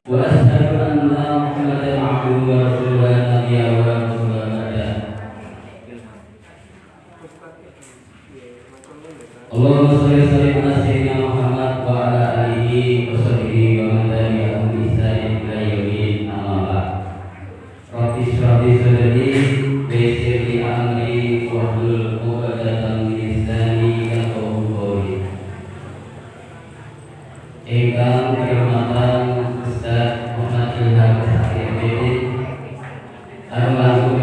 وأشهد أن محمدا عبده ورسوله نبيا ورسولا بعده. اللهم صل وسلم على سيدنا محمد وعلى آله وصحبه ومن تبعهم بإحسان إلى يوم الدين. أما بعد. Rabbi shrah li sadri wa yassir li amri wahlul 'uqdatam min lisani yafqahu qawli. Ingkang dirahmatan Ustaz Muhammad Ilham SPDD, almarhum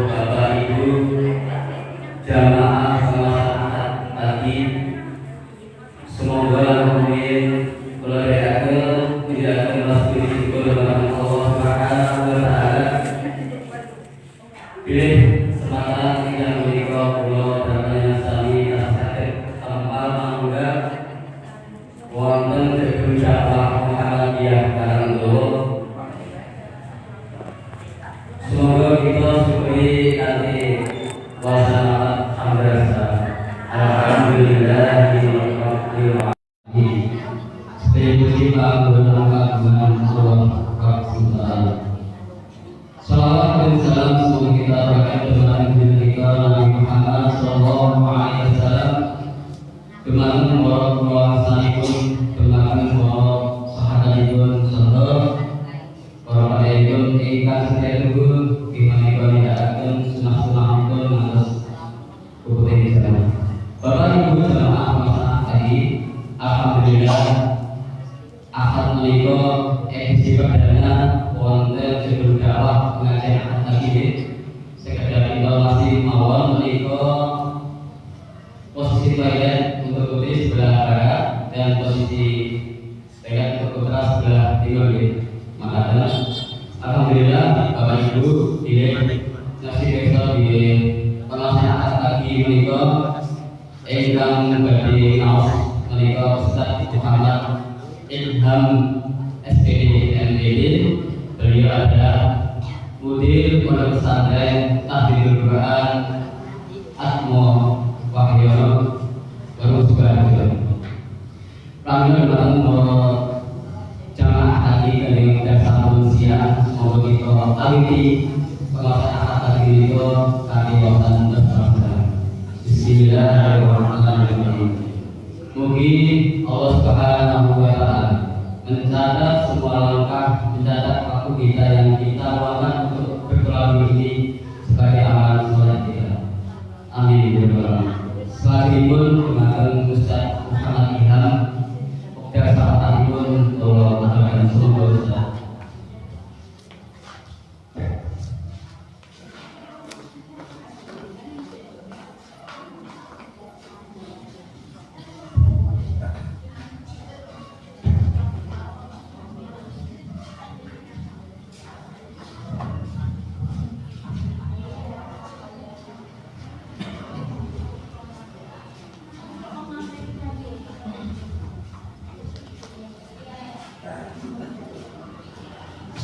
Bapak Ibu jamaah masyarakat tadi, semoga mungkin keluarga tidak masuk di golongan Allah Subhanahu wa Ta'ala. Pilih kesempatan yang menikah pulau dan yang sami nasihat tanpa mangga wonten gedung dakwah Muhammadiyah Karangdowo. Semoga kita syukuri nanti wasana hamdasa. Alhamdulillahirabbil alamin. Puji Pak dengan Allah Subhanahu. Salawat dan salam semoga kita berikan kepada kita Nabi Muhammad sallallahu alaihi wasallam. Kemarin warahmatullahi wabarakatuh. Kemarin sahabatipun saha para ayun ingkang setia luhur gimana nindakaken sunah-sunahipun ngantos puputih sana. Bapak Ibu jamaah masyarakat tadi, alhamdulillah akad menika edisi perdana wonten gedung dakwah pengajian At-Taqiq. Sekedar informasi mawon menika posisi toilet untuk putih sebelah barat dan posisi toilet untuk putra sebelah timur. Maka alhamdulillah Bapak Ibu di nasi desa di pengajian At-Taqiq menika ingkang badhe ngaos menika Ustaz Muhammad Ilham SPDD MPD. Beliau adalah Mudir Pondok Pesantren Tahfidzul Quran Atmo Wahyono baru juga. Kami bertemu jamaah tadi dari dasar manusia semoga kita aliti pengawasan tadi itu kami wonten bersama. Bismillahirrahmanirrahim. Mungkin Allah Subhanahu wa Ta'ala mencatat semua langkah, mencatat waktu kita yang kita lakukan untuk berkeluarga ini sebagai amalan soleh kita. Amin ya rabbal alamin. Selanjutnya kemarin Ustaz Muhammad Ilham dan sahabatipun tolong aturkan semoga Ustaz.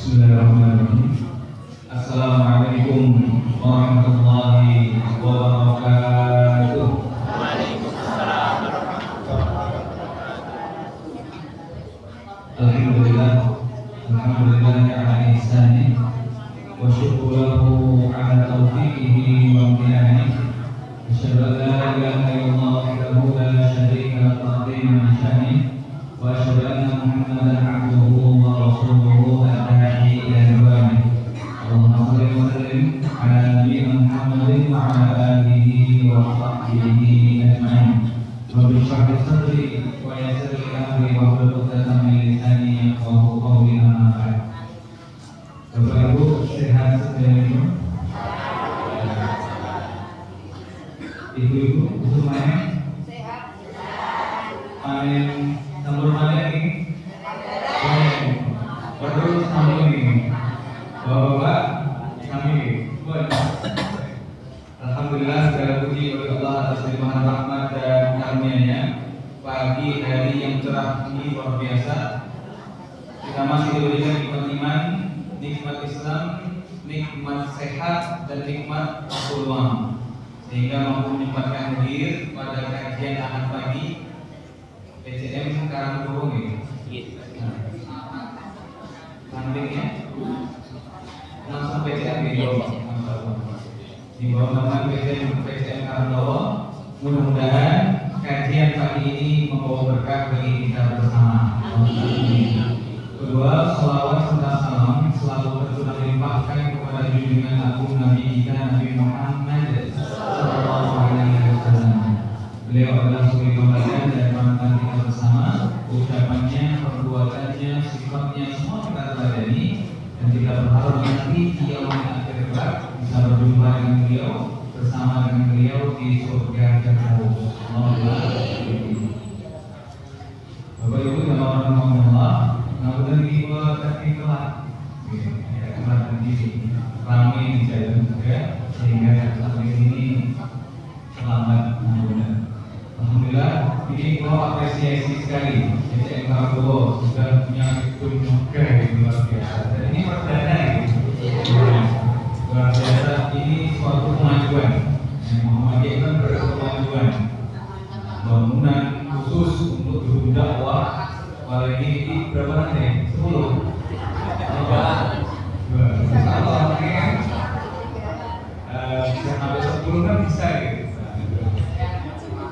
Bismillahirrahmanirrahim. Assalamualaikum warahmatullahi wabarakatuh. Waalaikumsalam warahmatullahi wabarakatuh. Alhamdulillah ala ihsani wa syukuruhu ala taufiqihi wa amtinani. Asyhadu an la ilaha illallah wahdahu la syarika lahu ta'ziman syani wa asyhadu anna Muhammadan abduhu wa rasuluhu ad-da'i ila ridwani. Allahumma shalli wa sallim ala nabiyyina Muhammadin wa ala alihi wa sahbihi ajma'in. Rabbi shrah li sadri wa yassir li amri wahlul 'uqdatam min lisani yafqahu qawli. Amma ba'd. Bapak Ibu sehat semuanya? Ibu-ibu semuanya sehat. Amin. Sampun mana ini? Waduh, sampun ini. Bapak, kami. Alhamdulillah segala puji bagi Allah atas limpahan rahmat dan karunia-Nya. Pagi hari yang cerah ini luar biasa. Kita masih diberikan nikmat iman, nikmat Islam, nikmat sehat dan nikmat peluang, sehingga mampu menyempatkan hadir pada kajian ahad pagi PCM Karangdowo ini. pentingnya langsung PCM gitu. Di bawah nama PCM Karandowo, mudah-mudahan kajian pagi ini membawa berkah bagi kita bersama. Kedua, salawat serta salam selalu tercurah limpahkan kepada junjungan agung Nabi kita Nabi Muhammad Sallallahu Alaihi Wasallam. Beliau adalah suri tauladan dan panutan kita bersama. Ucapannya, perbuatannya, sifatnya semua kita teladani dan kita berharap nanti di yaumul akhir kelak bisa berjumpa dengan beliau, bersama dengan beliau di surga Firdaus. Bapak Ibu dan orang-orang Allah, kemudian kita tadi telah nanti ramai di jalan juga sehingga sampai ini selamat. Alhamdulillah, ini kita apresiasi sekali. PCM Karandowo sudah punya fitur juga luar biasa. Dan ini perdana luar biasa. Ini suatu kemajuan. Muhammadiyah kan berkemajuan. Bangunan khusus untuk guru dakwah. Apalagi berapa nanti? 10. Kalau bisa sampai 10 kan bisa gitu.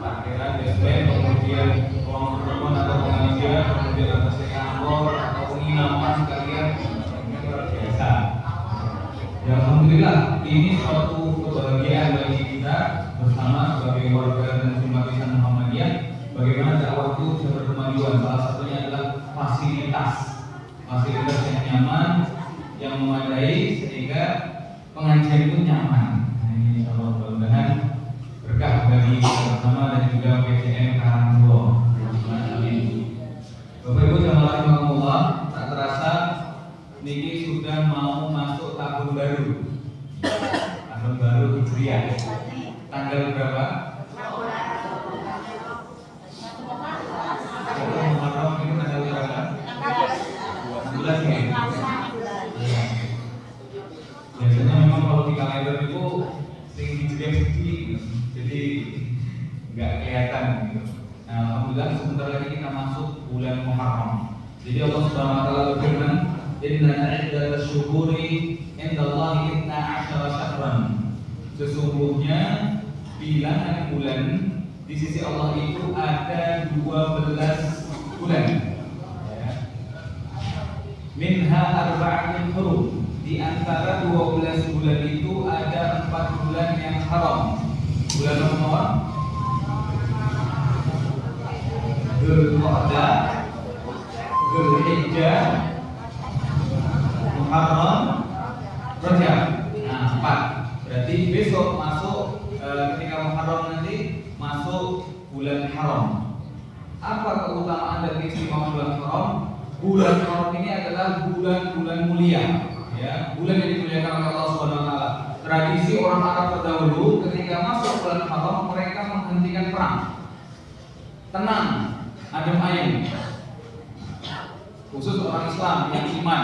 Parkiran, basement, kemudian ruang pertemuan atau pengajian, kemudian atas kantor atau penginapan sekalian, ini luar biasa. Ya alhamdulillah, ini suatu kebahagiaan bagi kita bersama sebagai warga dan simpatisan Muhammadiyah. Bagaimana dakwah itu bisa berkemajuan? Salah satunya adalah fasilitas yang nyaman, yang memadai sehingga pengajian itu nyaman. Nah, ini Allah mudah-mudahan berkah bagi kita bersama dan juga PCM Karandowo. Bapak Ibu jamaah rahimakumullah, tak terasa niki sudah mau masuk tahun baru. Tahun baru Hijriah. Tanggal berapa? Muharram itu tanggal berapa? 16 ya. Biasanya memang kalau di kalender itu tinggi sedikit, jadi nggak kelihatan gitu. Nah, alhamdulillah sebentar lagi kita masuk bulan Muharram. Jadi Allah Subhanahu wa taala berfirman, "Inna iddatas syuhuri indallahi 12 syahran." Sesungguhnya bilangan bulan di sisi Allah itu ada 12 bulan. Ya. Minha arba'atun hurum. Di antara 12 bulan itu ada 4 bulan yang haram. Bulan Ramadan, Dzulqa'dah, Dzulhijjah, Muharram, Rajab. Nah, 4. Berarti besok masuk ketika Muharram nanti masuk bulan haram. Apa keutamaan dan keistimewaan bulan haram? Bulan haram ini adalah bulan-bulan mulia. Ya, bulan yang dimuliakan oleh Allah Subhanahu wa taala. Tradisi orang Arab terdahulu ketika masuk bulan haram mereka menghentikan perang. Tenang, adem ayem. Khusus orang Islam yang iman.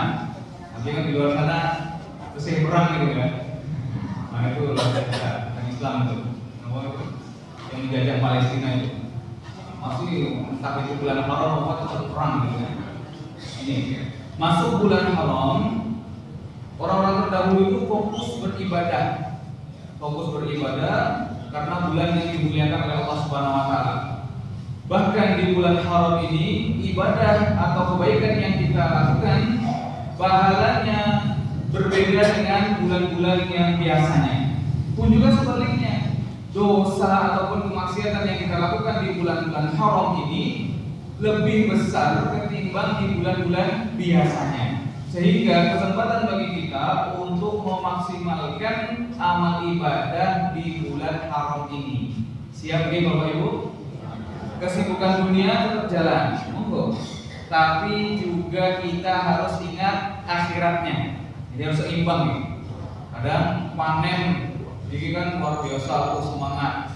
Tapi kan di luar sana terus perang gitu kan. Nah itu luar biasa. Yang Islam itu. Yang menjajah Palestina itu. Masih entah itu bulan haram apa tetap perang gitu kan. Ini masuk bulan haram. Orang-orang terdahulu itu fokus beribadah karena bulan yang dimuliakan oleh Allah Subhanahu wa taala. Bahkan di bulan haram ini ibadah atau kebaikan yang kita lakukan pahalanya berbeda dengan bulan-bulan yang biasanya. Pun juga sebaliknya, dosa ataupun kemaksiatan yang kita lakukan di bulan-bulan haram ini lebih besar ketimbang di bulan-bulan biasanya. Sehingga kesempatan bagi kita untuk memaksimalkan amal ibadah di bulan haram ini. Siap nih Bapak Ibu? Kesibukan dunia tetap jalan, monggo. Tapi juga kita harus ingat akhiratnya. Jadi harus seimbang nih. Kadang panen ini kan luar biasa, aku semangat.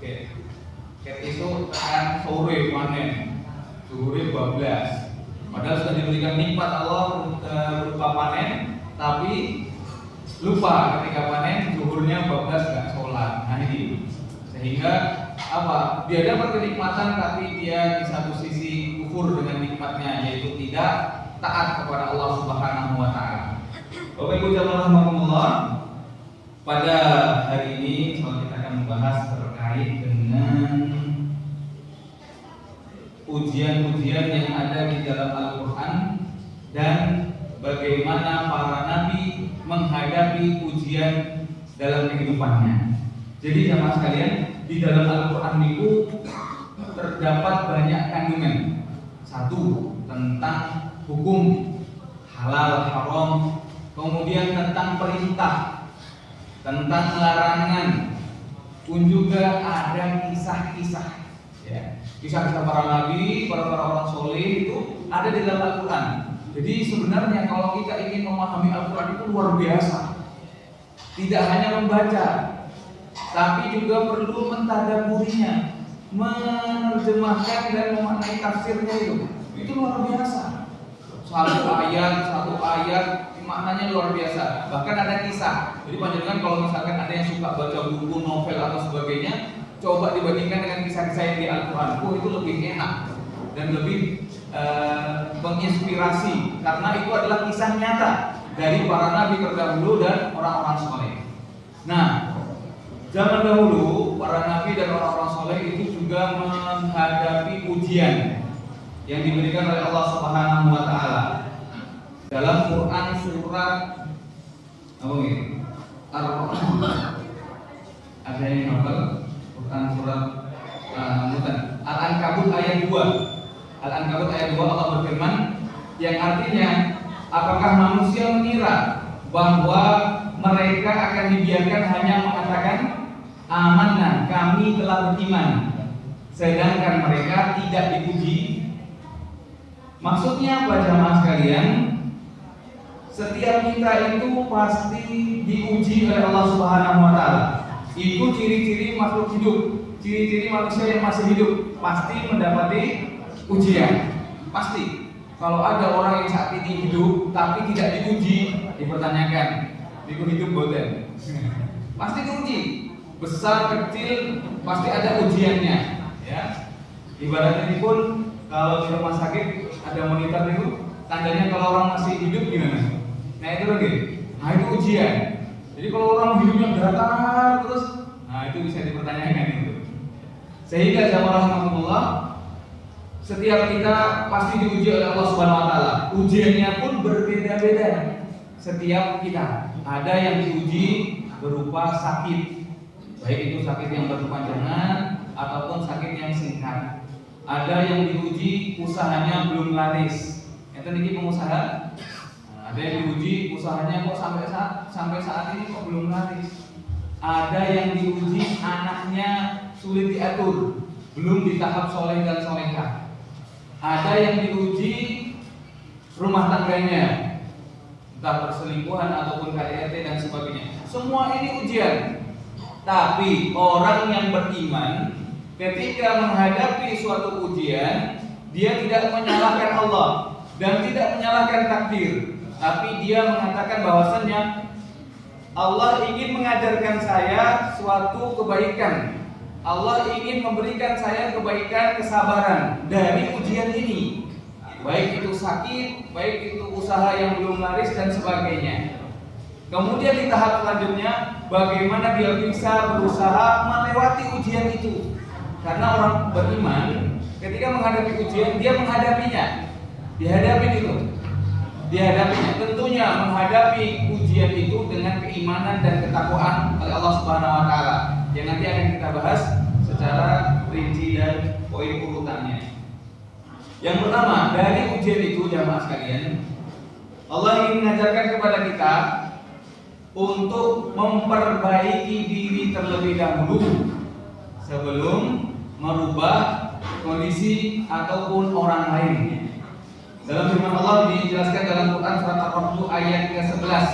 Oke. Kayak itu kan sore panen, sore 12. Padahal sudah diberikan nikmat Allah berupa panen, tapi lupa ketika panen zuhurnya 12 nggak sholat. Nah ini sehingga apa? Dia dapat kenikmatan tapi dia di satu sisi kufur dengan nikmatnya, yaitu tidak taat kepada Allah Subhanahu wa taala. Bapak Ibu jamaah rahimakumullah, pada hari ini kita akan membahas terkait dengan ujian-ujian yang ada di dalam Al-Qur'an dan bagaimana para nabi menghadapi ujian dalam kehidupannya. Jadi jamaah sekalian, di dalam Al-Qur'an itu terdapat banyak kandungan. Satu, tentang hukum halal haram, kemudian tentang perintah, tentang larangan, pun juga ada kisah-kisah, ya. Kisah-kisah para nabi, para orang soleh itu ada di dalam Al-Quran. Jadi sebenarnya kalau kita ingin memahami Al-Quran itu luar biasa. Tidak hanya membaca, tapi juga perlu mentadaburinya, menerjemahkan dan memaknai tafsirnya itu luar biasa. Satu ayat maknanya luar biasa. Bahkan ada kisah. Jadi panjenengan kalau misalkan ada yang suka baca buku, novel atau sebagainya, coba dibandingkan dengan kisah-kisah yang di Al-Quran. Itu lebih enak dan lebih menginspirasi karena itu adalah kisah nyata dari para nabi terdahulu dan orang-orang soleh. Nah, zaman dahulu para nabi dan orang-orang soleh itu juga menghadapi ujian yang diberikan oleh Allah Subhanahu wa taala. Dalam Quran surat apa ini? Ada yang hafal? Quran surat Al-Ankabut ayat 2. Al-Ankabut ayat 2 Allah berfirman yang artinya, apakah manusia mengira bahwa mereka akan dibiarkan hanya mengatakan amanah, kami telah beriman, sedangkan mereka tidak dipuji? Maksudnya apa jamaah sekalian? Setiap kita itu pasti diuji oleh Allah Subhanahu wa taala. Itu ciri-ciri makhluk hidup, ciri-ciri manusia yang masih hidup pasti mendapati ujian. Pasti. Kalau ada orang yang saat ini hidup tapi tidak diuji, dipertanyakan, itu hidup boten. Pasti diuji. Besar kecil pasti ada ujiannya, ya. Ibaratnya ini pun kalau di rumah sakit ada monitor itu, tandanya kalau orang masih hidup gimana? Nah itu lagi. Nah itu ujian. Jadi kalau orang hidupnya datar terus, nah itu bisa dipertanyakan itu. Sehingga jamaah rahimakumullah, setiap kita pasti diuji oleh Allah Subhanahu wa taala. Ujiannya pun berbeda-beda. Setiap kita ada yang diuji berupa sakit, baik itu sakit yang berkepanjangan ataupun sakit yang singkat. Ada yang diuji usahanya belum laris. Itu niki pengusaha. Ada yang diuji usahanya kok sampai saat ini kok belum laris. Ada yang diuji anaknya sulit diatur, belum di tahap soleh dan solehah. Ada yang diuji rumah tangganya, entah perselingkuhan ataupun KDRT dan sebagainya. Semua ini ujian. Tapi orang yang beriman ketika menghadapi suatu ujian, dia tidak menyalahkan Allah dan tidak menyalahkan takdir, tapi dia mengatakan bahwasannya Allah ingin mengajarkan saya suatu kebaikan. Allah ingin memberikan saya kebaikan, kesabaran dari ujian ini. Baik itu sakit, baik itu usaha yang belum laris dan sebagainya. Kemudian di tahap selanjutnya, bagaimana dia bisa berusaha melewati ujian itu. Karena orang beriman ketika menghadapi ujian, dia menghadapinya. Dihadapinya. Tentunya menghadapi ujian itu dengan keimanan dan ketakwaan oleh Allah Subhanahu wa taala. Yang nanti akan kita bahas secara rinci dan poin urutannya. Yang pertama, dari ujian itu jamaah sekalian, Allah ingin mengajarkan kepada kita untuk memperbaiki diri terlebih dahulu sebelum merubah kondisi ataupun orang lain. Dalam firman Allah dijelaskan dalam Quran surat Ar-Rahd ayat ke-11.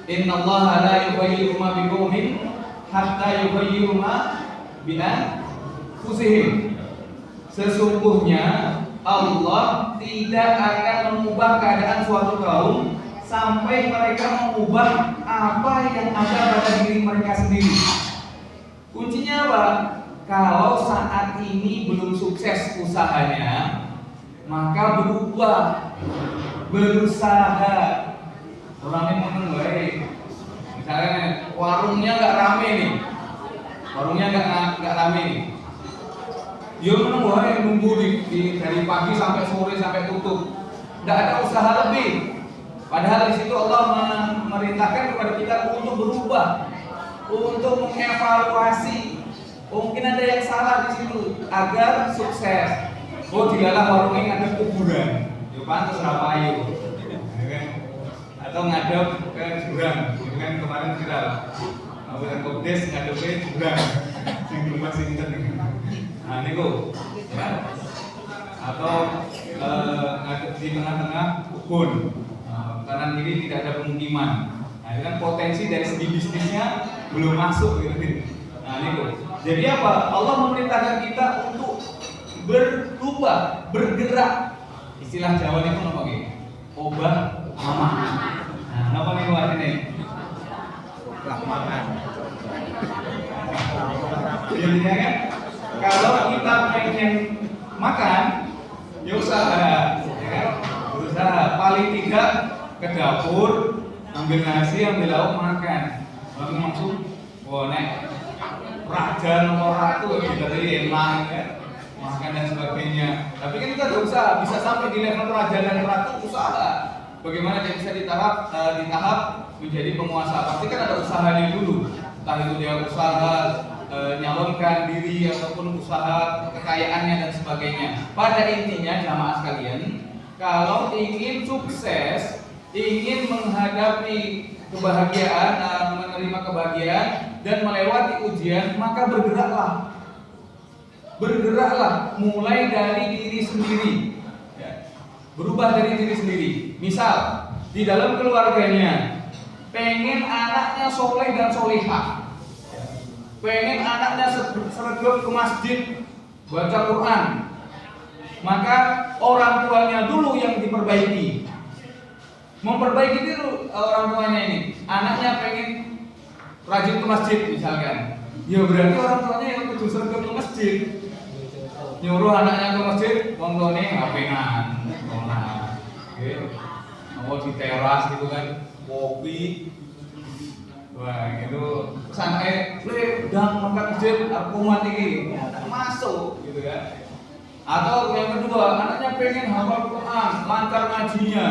Innallaha la yughayyiru ma biqaumin hatta yughayyiru ma bi anfusihim. Sesungguhnya Allah tidak akan mengubah keadaan suatu kaum sampai mereka mengubah apa yang ada pada diri mereka sendiri. Kuncinya apa? Kalau saat ini belum sukses usahanya, maka berubah, berusaha. Orangnya meneng baik. Misalnya warungnya nggak rame nih, nggak rame nih. Dia meneng baik, nunggu dari pagi sampai sore sampai tutup. Nggak ada usaha lebih. Padahal di situ Allah memerintahkan kepada kita untuk berubah, untuk mengevaluasi. Mungkin ada yang salah di situ agar sukses. Oh, dialah warungnya ngadep kuburan, ya pantas rapayu, ya kan? Atau ngadep ke jurang, ya kan? Kemarin viral, bulan Kopdes ngadepnya jurang, yang belum masih internet. Nah, ini kok, ya? Atau ngadep di tengah-tengah kebun, kanan kiri tidak ada pemukiman. Nah, itu kan potensi dari segi bisnisnya belum masuk, gitu. Nah, ini kok. Jadi apa? Allah memerintahkan kita untuk berubah, bergerak. Istilah Jawa itu apa gitu? Obah mama. Nah, apa nih artinya? Makan. Jadinya kan, kalau kita pengen makan, ya usaha, ya kan? Berusaha. Paling tidak ke dapur, ambil nasi, ambil lauk, makan. Lalu langsung, wah nek raja nomor ratu dari elang, ya. Makan dan sebagainya. Tapi kan kita tidak usah bisa sampai di level raja dan ratu, usaha. Bagaimana dia bisa di tahap menjadi penguasa? Pasti kan ada usahanya dulu. Entah itu dia usaha nyalonkan diri ataupun usaha kekayaannya dan sebagainya. Pada intinya jamaah sekalian, kalau ingin sukses, ingin menghadapi kebahagiaan, menerima kebahagiaan dan melewati ujian, maka bergeraklah mulai dari diri sendiri, ya. Berubah dari diri sendiri. Misal di dalam keluarganya pengen anaknya soleh dan solehah, pengen anaknya sergap ke masjid baca Quran, maka orang tuanya dulu yang diperbaiki, memperbaiki dulu orang tuanya ini. Anaknya pengen rajin ke masjid misalkan, ya berarti orang tuanya yang kudu sergap ke masjid. Nyuruh anaknya ke masjid, wong tuane HP-an, mau di teras gitu kan, kopi, wah gitu. Santai, udah makan masjid, aku mati masuk, gitu kan. Atau yang kedua, anaknya pengen hafal Quran, lancar ngajinya,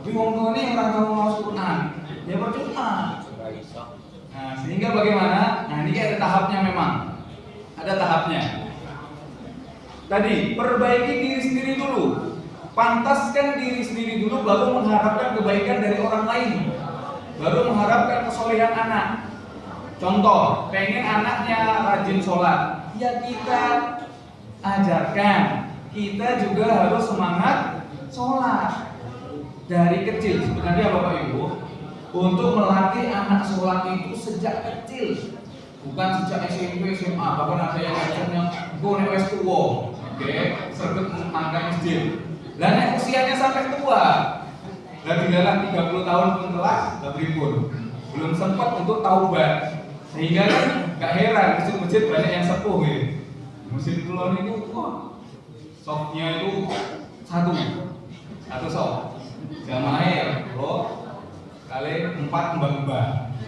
tapi wong tuane orang tahu masuk Quran, ya percuma. Nah, sehingga bagaimana? Nah, ini ada tahapnya memang, ada tahapnya. Tadi, perbaiki diri sendiri dulu, pantaskan diri sendiri dulu, baru mengharapkan kebaikan dari orang lain, baru mengharapkan kesolehan anak. Contoh, pengen anaknya rajin sholat, ya kita ajarkan, kita juga harus semangat sholat dari kecil. Sebenarnya Bapak Ibu, untuk melatih anak sholat itu sejak kecil, bukan sejak SMP, SMA, bahkan ada yang ajarnya gue wes tua. Oke, sergap makan masjid. Lah nek usianya sampai tua, lah dilalah 30 tahun pun telah beribun, belum sempat untuk taubat. Sehingga kan gak heran masjid-masjid banyak yang sepuh gitu. Masjid Kulon itu softnya itu satu soft. Jamaah lo kali 4 mbak-mbak.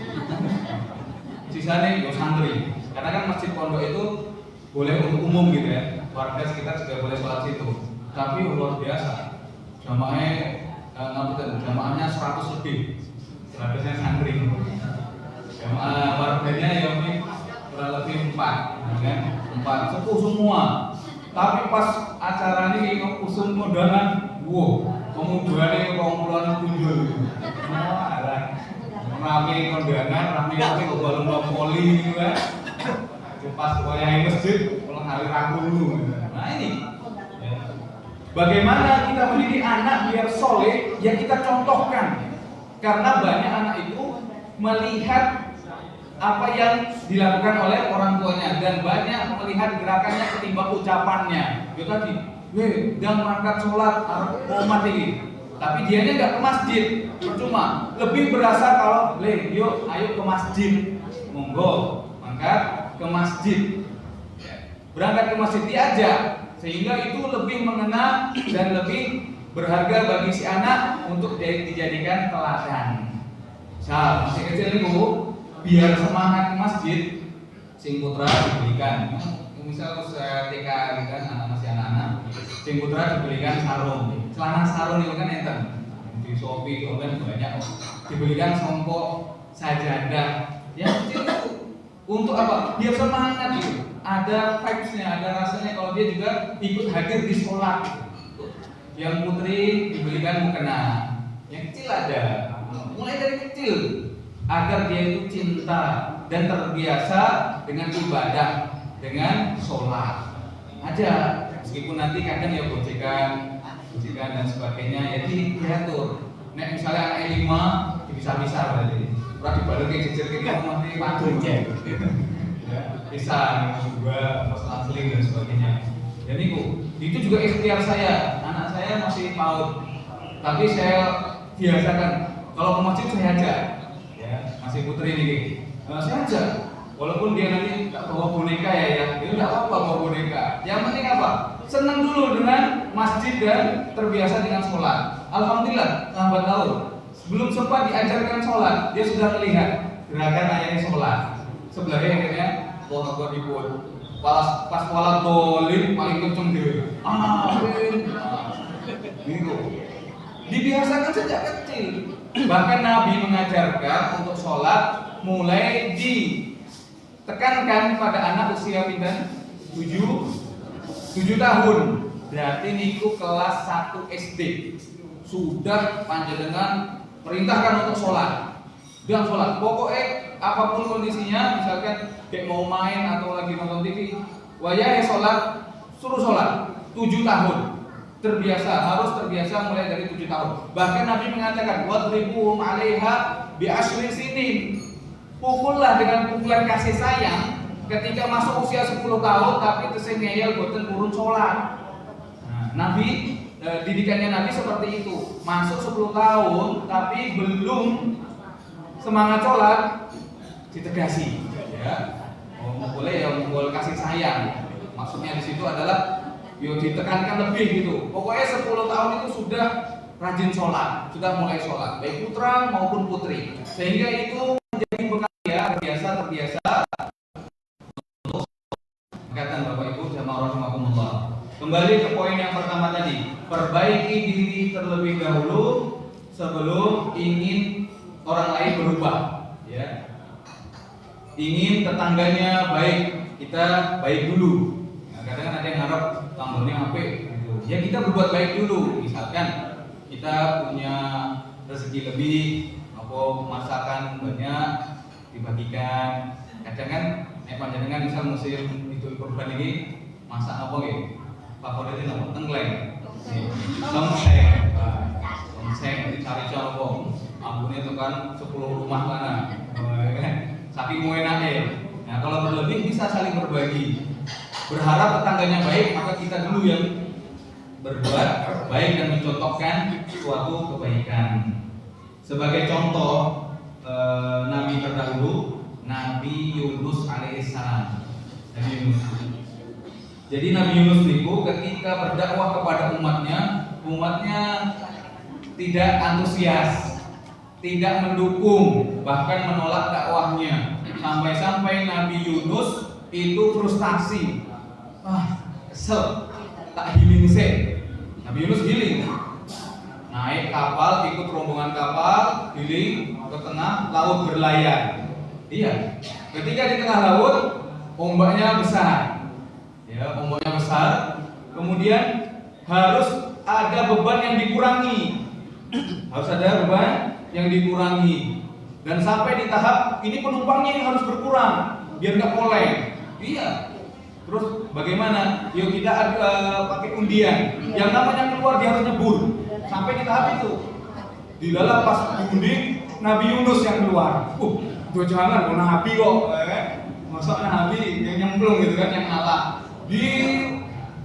Sisanya yo santri. Karena kan masjid pondok itu boleh untuk umum gitu ya. Warga sekitar juga boleh sholat situ. Tapi luar biasa. Jamaahnya 100 lebih. 100-nya santri. Jamaah warganya yang ini kurang lebih 4, kan? 4 sepuh semua. Tapi pas acara ini usum kondangan, wow, kemudian kumpulan kunjul. Semua ada. Rame kondangan, rame lomba voli gitu kan. Pas wayang masjid, pulang hari Rabu dulu. Nah ini, bagaimana kita mendidik anak biar soleh, ya kita contohkan. Karena banyak anak itu melihat apa yang dilakukan oleh orang tuanya dan banyak melihat gerakannya ketimbang ucapannya. Itu tadi, jangan mangkat sholat, mau mati. Tapi dianya nggak ke masjid, percuma. Lebih berasa kalau, yuk, ayo ke masjid, monggo, mangkat ke masjid. Berangkat ke masjid diajak, sehingga itu lebih mengena dan lebih berharga bagi si anak untuk dijadikan teladan. Misal masih kecil itu biar semangat ke masjid, sing putra dibelikan. Misal saya TK gitu kan, anak masih anak-anak, sing putra dibelikan sarung. Celana sarung itu kan enten di Shopee kan banyak, dibelikan songkok sajadah. Yang kecil itu untuk apa? Biar semangat gitu. Ada vibes-nya, ada rasanya kalau dia juga ikut hadir di sekolah. Yang putri dibelikan mukena, yang kecil ada. Mulai dari kecil agar dia itu cinta dan terbiasa dengan ibadah, dengan sholat. Aja, meskipun nanti kadang ya gojekan dan sebagainya, ya diatur. Nek misalnya anak 5 bisa-bisa berarti. Ora dibalik jejer kene mesti padu ya. Bisa juga masalah seling dan sebagainya. Dan itu juga ikhtiar saya. Anak saya masih PAUD, tapi saya biasakan kalau ke masjid saya ajak, ya masih putri ini, saya ajak. Walaupun dia nanti tak bawa boneka ya tidak apa-apa bawa boneka. Yang penting apa? Senang dulu dengan masjid dan terbiasa dengan sholat. Alhamdulillah, lambat laun. Belum sempat diajarkan sholat, dia sudah melihat gerakan ayahnya sholat. Sebelahnya akhirnya Allah ikut. Pas sholat dolim paling kenceng dia. Amin. Gitu. Dibiasakan sejak kecil. Bahkan Nabi mengajarkan untuk sholat mulai ditekankan pada anak usia pindah 7 tahun. Berarti niku kelas 1 SD. Sudah panjenengan perintahkan untuk sholat. Dan sholat. Pokoknya apapun kondisinya, misalkan kayak mau main atau lagi nonton TV, wayah sholat, suruh sholat 7 tahun. Harus terbiasa mulai dari 7 tahun. Bahkan Nabi mengatakan, wadribuhum 'alaiha bi asyri sinin. Pukullah dengan pukulan kasih sayang ketika masuk usia 10 tahun tapi tesih ngeyel boten kurun sholat. Nabi didikannya Nabi seperti itu. Masuk 10 tahun tapi belum semangat sholat, ditegasi, ya. Boleh ya, mukul kasih sayang. Maksudnya di situ adalah ditekankan lebih gitu. Pokoknya 10 tahun itu sudah rajin sholat, sudah mulai sholat, baik putra maupun putri. Sehingga itu menjadi bekal ya, terbiasa. Katakan Bapak Ibu jamaah rahimakumullah. Kembali ke poin yang pertama tadi, perbaiki diri terlebih dahulu sebelum ingin orang lain berubah, ya. Ingin tetangganya baik, kita baik dulu. Nah, kadang ada yang harap tambahnya HP gitu. Ya kita berbuat baik dulu. Misalkan kita punya rezeki lebih, masakan banyak dibagikan. Kadang kan panjenengan misal musim Idul Kurban ini masak apa gitu? Favoritnya apa? Tengkleng. Tongseng dicari apa? Ampune itu kan 10 rumah mana. Saking enaknya. Nah, kalau berlebih bisa saling berbagi. Berharap tetangganya baik, maka kita dulu yang berbuat baik dan mencontohkan suatu kebaikan. Sebagai contoh Nabi terdahulu, Nabi Yunus alaihissalam. Nabi Yunus. Jadi Nabi Yunus itu ketika berdakwah kepada umatnya tidak antusias, tidak mendukung, bahkan menolak dakwahnya. Sampai-sampai Nabi Yunus itu frustasi. Kesel, tak healing sih. Nabi Yunus healing. Naik kapal, ikut rombongan kapal, healing ke tengah laut berlayar. Iya. Ketika di tengah laut, ombaknya besar. Ya, ombaknya besar. Kemudian harus ada beban yang dikurangi. Harus ada beban yang dikurangi. Dan sampai di tahap ini penumpangnya yang harus berkurang biar nggak oleng. Iya. Terus bagaimana? Yuk kita pakai undian. Yang namanya keluar dia harus nyebur. Sampai di tahap itu. Dilalah pas diundi Nabi Yunus yang keluar. Tuh jangan, Nabi kok. Masa Nabi yang nyemplung gitu kan, yang ngalah. Di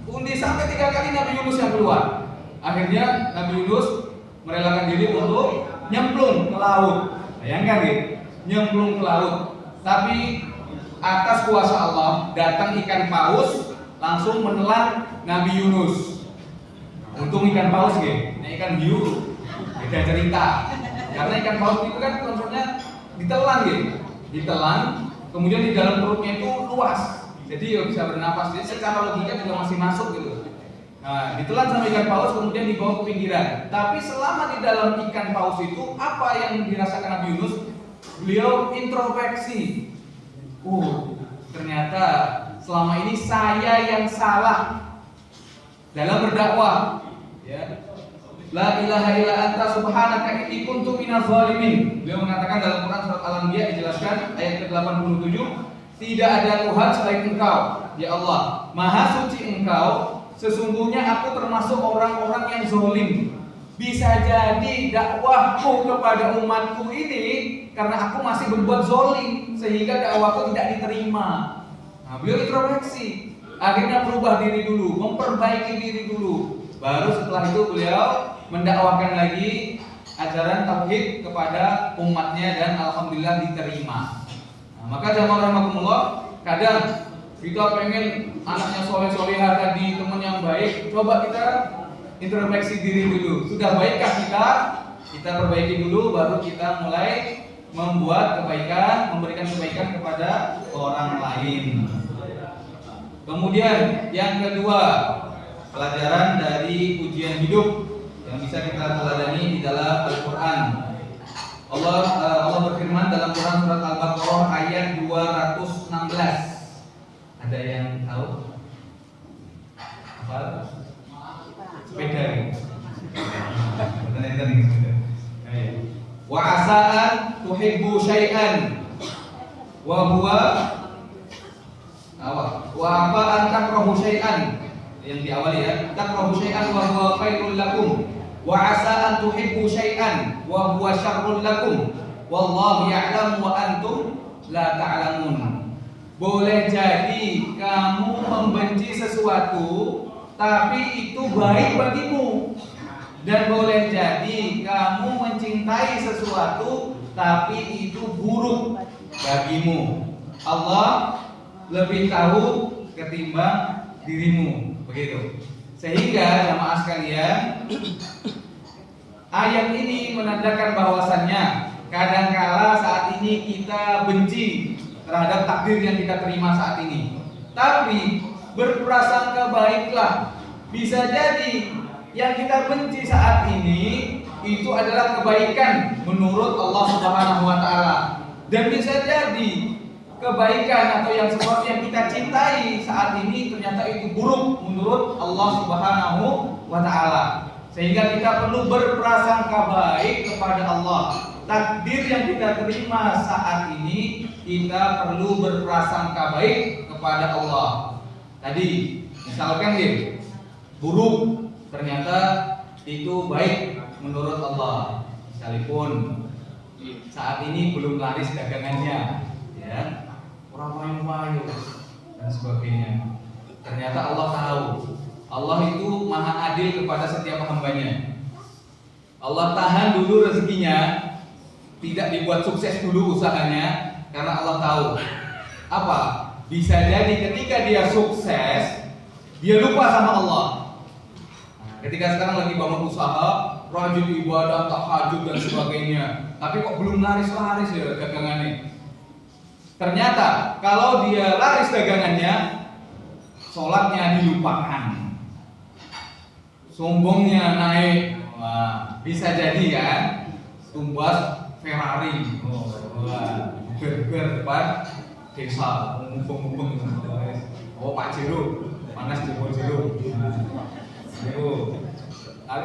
undi sampai 3 kali Nabi Yunus yang keluar. Akhirnya Nabi Yunus merelakan diri untuk nyemplung ke laut. Bayangkan gitu, nyemplung ke laut. Tapi atas kuasa Allah datang ikan paus langsung menelan Nabi Yunus. Untung ikan paus gitu, nah ikan hiu beda cerita. Karena ikan paus itu kan konsepnya ditelan gitu, ditelan, kemudian di dalam perutnya itu luas, jadi ya bisa bernapas. Jadi secara logika juga masih masuk gitu. Nah, ditelan sama ikan paus kemudian dibawa ke pinggiran. Tapi selama di dalam ikan paus itu apa yang dirasakan Nabi Yunus? Beliau introspeksi. Ternyata selama ini saya yang salah dalam berdakwah. Ya. La ilaha illa anta subhanaka inni kuntu minaz zalimin. Beliau mengatakan dalam Quran surat Al-Anbiya dijelaskan ayat ke-87, tidak ada Tuhan selain Engkau, ya Allah. Maha suci Engkau, sesungguhnya aku termasuk orang-orang yang zalim. Bisa jadi dakwahku kepada umatku ini karena aku masih berbuat zalim sehingga dakwahku tidak diterima. Nah, beliau introspeksi, akhirnya berubah diri dulu, memperbaiki diri dulu. Baru setelah itu beliau mendakwakan lagi ajaran tauhid kepada umatnya dan alhamdulillah diterima. Nah, maka jamaah rahimakumullah, kadang kita pengen anaknya soleh-solehah tadi, teman yang baik, coba kita introspeksi diri dulu. Sudah baikkah kita? Kita perbaiki dulu, baru kita mulai membuat kebaikan, memberikan kebaikan kepada orang lain. Kemudian yang kedua, pelajaran dari ujian hidup yang bisa kita teladani di dalam Al-Quran. Allah berfirman dalam Quran surat Al-Baqarah ayat 216. Ada yang tahu? Apa? Sepeda ini. Wa asa'an tuhibbu syai'an wa huwa wa apa an takrahu syai'an, yang diawali ya, takrahu syai'an wa huwa khairul lakum wa asa'an tuhibbu syai'an wa huwa syarrul lakum wallahu ya'lamu wa antum la ta'lamun. Boleh jadi kamu membenci sesuatu tapi itu baik bagimu, dan boleh jadi kamu mencintai sesuatu tapi itu buruk bagimu. Allah lebih tahu ketimbang dirimu, begitu. Sehingga jamaah sekalian, ayat ini menandakan bahwasannya kadangkala saat ini kita benci terhadap takdir yang kita terima saat ini, tapi berprasangka baiklah. Bisa jadi yang kita benci saat ini itu adalah kebaikan menurut Allah Subhanahu wa taala, dan bisa jadi kebaikan atau yang sesuatu yang kita cintai saat ini ternyata itu buruk menurut Allah Subhanahu wa taala. Sehingga kita perlu berprasangka baik kepada Allah. Takdir yang kita terima saat ini kita perlu berprasangka baik kepada Allah. Tadi misalkan buruk, ternyata itu baik menurut Allah, sekalipun saat ini belum laris dagangannya, ya, orang payu dan sebagainya. Ternyata Allah tahu. Allah itu maha adil kepada setiap hambanya. Allah tahan dulu rezekinya, tidak dibuat sukses dulu usahanya, karena Allah tahu apa? Bisa jadi ketika dia sukses, dia lupa sama Allah. Ketika sekarang lagi bangun usaha, rajin ibadah, tahajud dan sebagainya, tapi kok belum laris-laris ya dagangannya. Ternyata kalau dia laris dagangannya, sholatnya dilupakan, sombongnya naik. Wah, bisa jadi kan tumbas Ferrari, burger depan desa, mumpung-mumpung. Oh Pak Jero, panas Jero.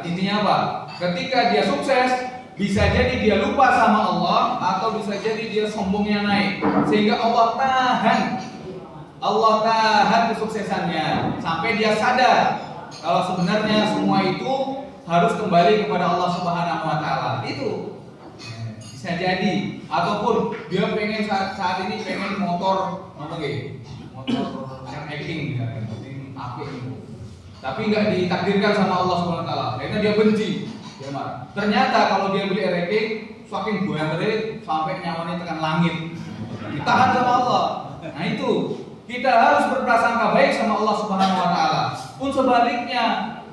Intinya apa? Ketika dia sukses, bisa jadi dia lupa sama Allah, atau bisa jadi dia sombongnya naik, sehingga Allah tahan kesuksesannya sampai dia sadar kalau sebenarnya semua itu harus kembali kepada Allah Subhanahu wa taala. Itu bisa jadi. Ataupun dia pengen saat ini pengen motor motor yang acting misalnya, tapi nggak ditakdirkan sama Allah Subhanahu wa taala, karena dia benci, dia marah. Ternyata kalau dia beli ranking, saking banyak sampai nyawanya tekan langit, ditahan sama Allah. Nah itu kita harus berprasangka baik sama Allah Subhanahu wa taala. Pun sebaliknya,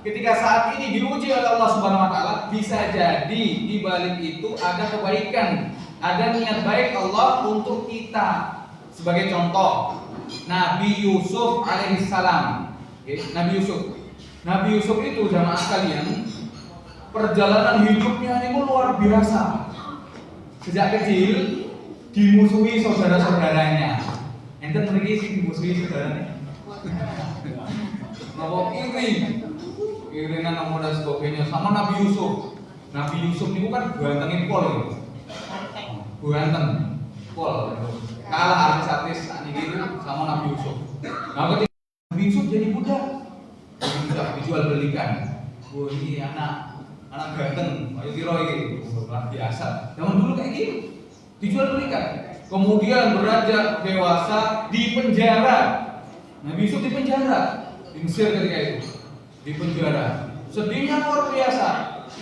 ketika saat ini diuji oleh Allah Subhanahu wa taala, bisa jadi di balik itu ada kebaikan, ada niat baik Allah untuk kita. Sebagai contoh, Nabi Yusuf alaihissalam. Nabi Yusuf itu jamaah sekalian, perjalanan hidupnya ini luar biasa. Sejak kecil dimusuhi saudara-saudaranya. Enten mriki sing dimusuhi saudaranya. Napa irinan nomor dan sebagainya sama Nabi Yusuf. Nabi Yusuf itu kan gantengin pol. Ganteng pol. Kalah artis-artis ini sama Nabi Yusuf. Nah, ketika Nabi Yusuf jadi budak dijual belikan. Oh, ini anak ganteng, ayo tiro ini luar biasa. Zaman dulu kayak gitu, dijual belikan. Kemudian beranjak dewasa di penjara. Nabi Yusuf di penjara di Mesir ketika itu, di penjara. Sedihnya luar biasa.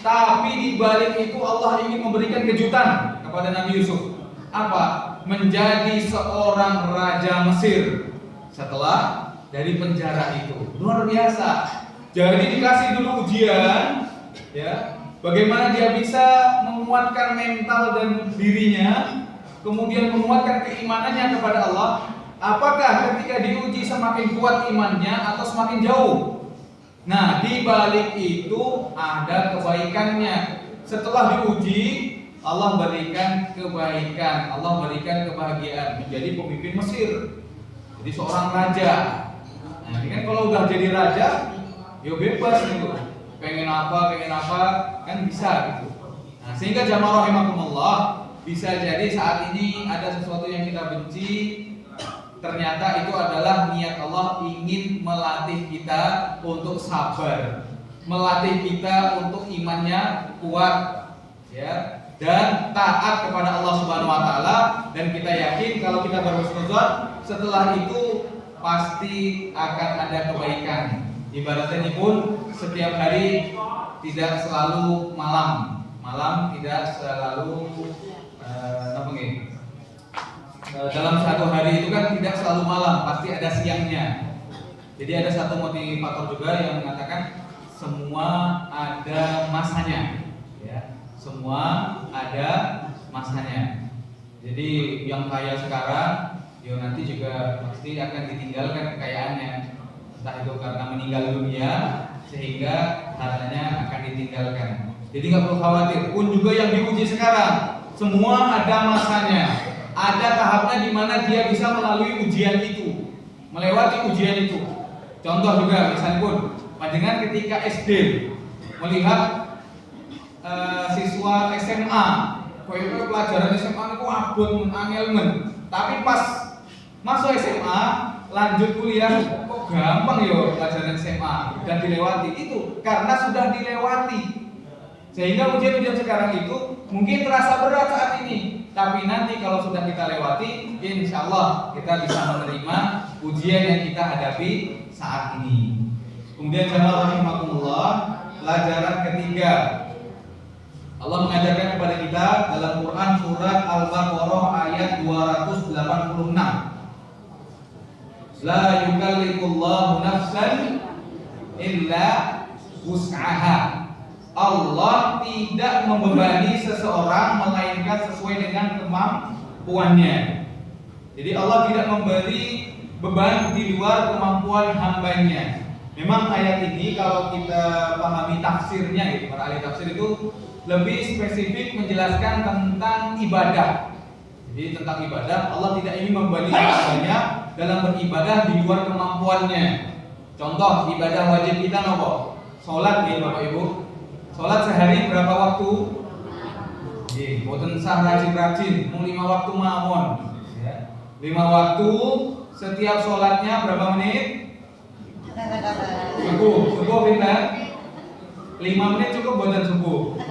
Tapi di balik itu Allah ingin memberikan kejutan kepada Nabi Yusuf. Apa? Menjadi seorang raja Mesir setelah dari penjara itu. Luar biasa. Jadi dikasih dulu ujian, ya, bagaimana dia bisa menguatkan mental dan dirinya, kemudian menguatkan keimanannya kepada Allah. Apakah ketika diuji semakin kuat imannya atau semakin jauh? Nah, di balik itu ada kebaikannya. Setelah diuji, Allah berikan kebaikan, Allah berikan kebahagiaan, menjadi pemimpin Mesir, jadi seorang raja. Nah, ini kan kalau udah jadi raja, ya bebas gitu, pengen apa kan bisa gitu. Nah, sehingga jamaah rahimakumullah, bisa jadi saat ini ada sesuatu yang kita benci, ternyata itu adalah niat Allah ingin melatih kita untuk sabar, melatih kita untuk imannya kuat, ya, dan taat kepada Allah Subhanahu wa taala, dan kita yakin kalau kita berhusnuzon setelah itu pasti akan ada kebaikan. Ibaratnya pun setiap hari tidak selalu malam tidak selalu dalam satu hari itu kan tidak selalu malam, pasti ada siangnya. Jadi ada satu motivator juga yang mengatakan semua ada masanya, ya. Semua ada masanya. Jadi yang kaya sekarang, ya nanti juga pasti akan ditinggalkan kekayaannya. Entah itu karena meninggal dunia sehingga hartanya akan ditinggalkan. Jadi nggak perlu khawatir. Pun juga yang diuji sekarang, semua ada masanya. Ada tahapnya di mana dia bisa melalui ujian itu, melewati ujian itu. Contoh juga, misalnya pun, panjenengan ketika SD melihat siswa SMA, pelajaran SMA itu abot angel, tapi pas masuk SMA, lanjut kuliah, kok gampang ya pelajaran SMA dan dilewati. Itu karena sudah dilewati. Sehingga ujian-ujian sekarang itu mungkin terasa berat saat ini, tapi nanti kalau sudah kita lewati, insya Allah kita bisa menerima ujian yang kita hadapi saat ini. Kemudian jamaah rahimakumullah, pelajaran ketiga, Allah mengajarkan kepada kita dalam Quran surat Al-Baqarah ayat 286. La yukallifullahu nafsan illa wus'aha. Allah tidak membebani seseorang melainkan sesuai dengan kemampuannya. Jadi Allah tidak memberi beban di luar kemampuan hambanya. Memang ayat ini kalau kita pahami tafsirnya, gitu, para ahli tafsir itu lebih spesifik menjelaskan tentang ibadah. Jadi tentang ibadah, Allah tidak ingin membebani hambanya dalam beribadah di luar kemampuannya. Contoh ibadah wajib kita nopo? Sholat ya Bapak Ibu. Sholat sehari berapa waktu? Boten sah rajin-rajin, mau 5 waktu mawon. Ya. 5 waktu, setiap sholatnya berapa menit? Subuh pindah. 5 menit cukup boten subuh.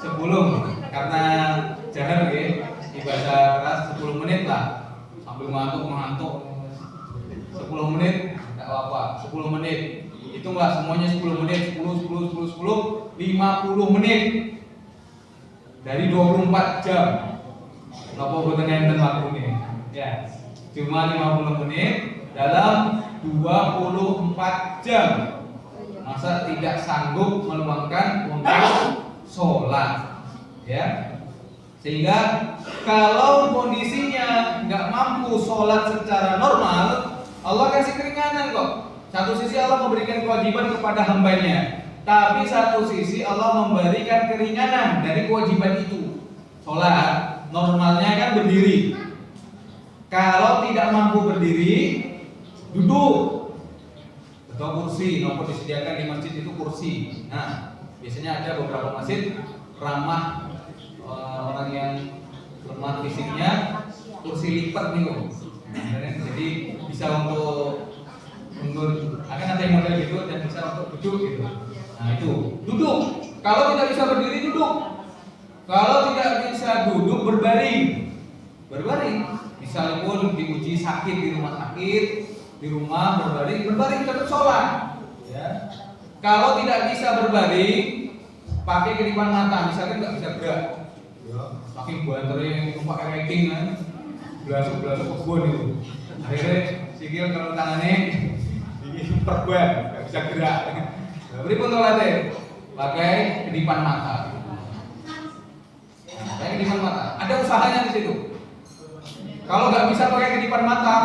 Sebelum, karena jahar ya, ibadah keras 10 menit lah, sambil ngantuk. 10 menit, tidak apa-apa. 10 menit. Itu enggak semuanya 10 menit, 10, 50 menit dari 24 jam. Napa boten enten waktune? Ya. Cuma 50 menit dalam 24 jam. Masa tidak sanggup meluangkan untuk sholat, ya? Sehingga kalau kondisinya nggak mampu sholat secara normal, Allah kasih keringanan kok. Satu sisi Allah memberikan kewajiban kepada hambanya, tapi satu sisi Allah memberikan keringanan dari kewajiban itu. Sholat normalnya kan berdiri. Kalau tidak mampu berdiri, duduk atau kursi, maupun disediakan di masjid itu kursi. Nah, biasanya ada beberapa masjid ramah orang yang lemah fisiknya, kursi lipat nih, jadi bisa untuk akan ada yang model gitu dan bisa untuk duduk gitu. Nah itu duduk. Kalau tidak bisa berdiri duduk. Kalau tidak bisa duduk berbaring. Misalnya pun diuji sakit di rumah sakit, di rumah berbaring tetap sholat. Ya. Kalau tidak bisa berbaring, pakai kedipan mata. Misalkan nggak bisa gerak, pakai banterin, pakai ranking kan, belasuk kebun itu. Akhirnya sikil kalau tangannya ini perban, nggak bisa gerak. Beri pun sholatnya pakai kedipan mata. Pakai kedipan mata. Ada usahanya di situ. Kalau nggak bisa pakai kedipan mata,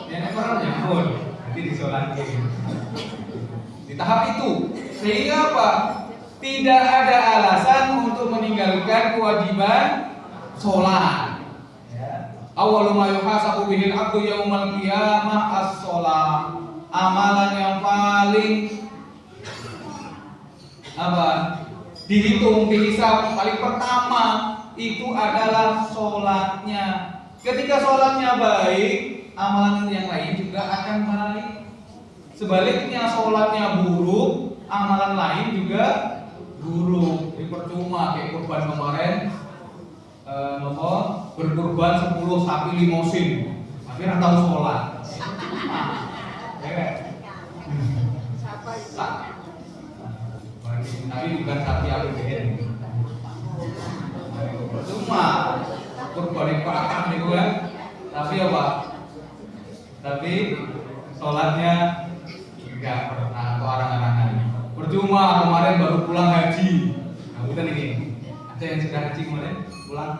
ya orang nyambut, nanti disolatin. Di tahap itu, sehingga apa? Tidak ada alasan untuk meninggalkan kewajiban sholat. Awwalu ma yuhasabu bihil abdu yaumal qiyamah as-sholat. Amalan yang paling dihitung, dihisab paling pertama itu adalah sholatnya. Ketika sholatnya baik, amalan yang lain juga akan baik. Sebaliknya sholatnya buruk, amalan lain juga buruk. Jadi percuma kayak kurban kemarin, berkurban 10 sapi limosin, tapi nggak tahu sholat. Tapi bukan sapi APBN. Percuma kurban yang pakan itu kan, tapi apa? Tapi sholatnya enggak pernah atau arang-arangan. Percuma kemarin baru pulang haji. Nah, udah nih, ada yang sudah haji kemarin pulang?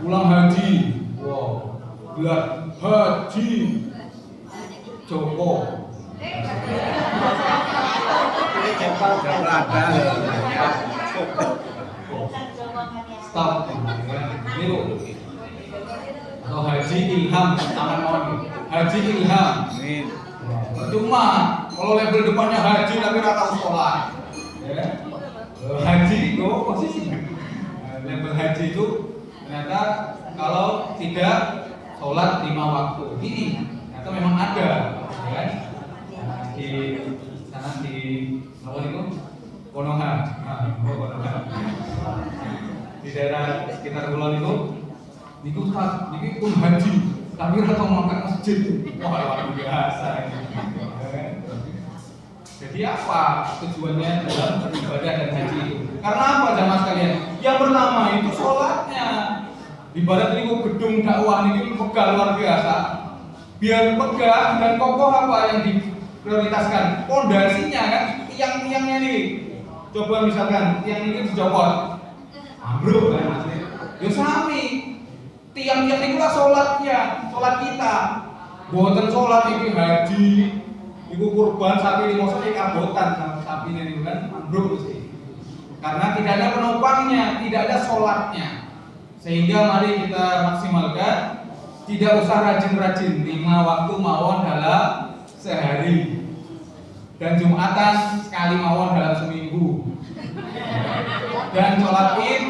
Pulang haji, wow, gelar haji Joko. Stop. Ini loh. Atau haji ilham, aman mohon. Haji ilham. Cuma kalau label depannya haji tapi rata sholat. Ya. Haji itu posisinya. Label haji itu ternyata kalau tidak sholat 5 waktu. Ini ternyata memang ada, ya. Di sana di apa itu? Konoha. Konoha. Di daerah sekitar Kulon itu pun haji, tapi rata makan masjid. Wah, luar biasa ini. Jadi apa tujuannya dalam beribadah dan haji itu? Karena apa jamaah sekalian? Yang pertama itu sholatnya. Ibarat ini gedung dakwah ini pegah luar biasa. Biar pegah dan kokoh apa yang diprioritaskan? Pondasinya kan, tiang-tiangnya nih. Coba misalkan tiang ini dijopot, ambruk kan maksudnya. Ya sami. Tiang-tiang itu lah sholatnya, sholat kita. Buatan sholat ini haji, ibu kurban sapi di mosok kabotan sapi ini kan ambruk sih. Karena tidak ada penopangnya, tidak ada sholatnya. Sehingga mari kita maksimalkan, tidak usah rajin-rajin 5 waktu mawon dalam sehari. Dan Jumatan sekali mawon dalam seminggu. Dan sholat Id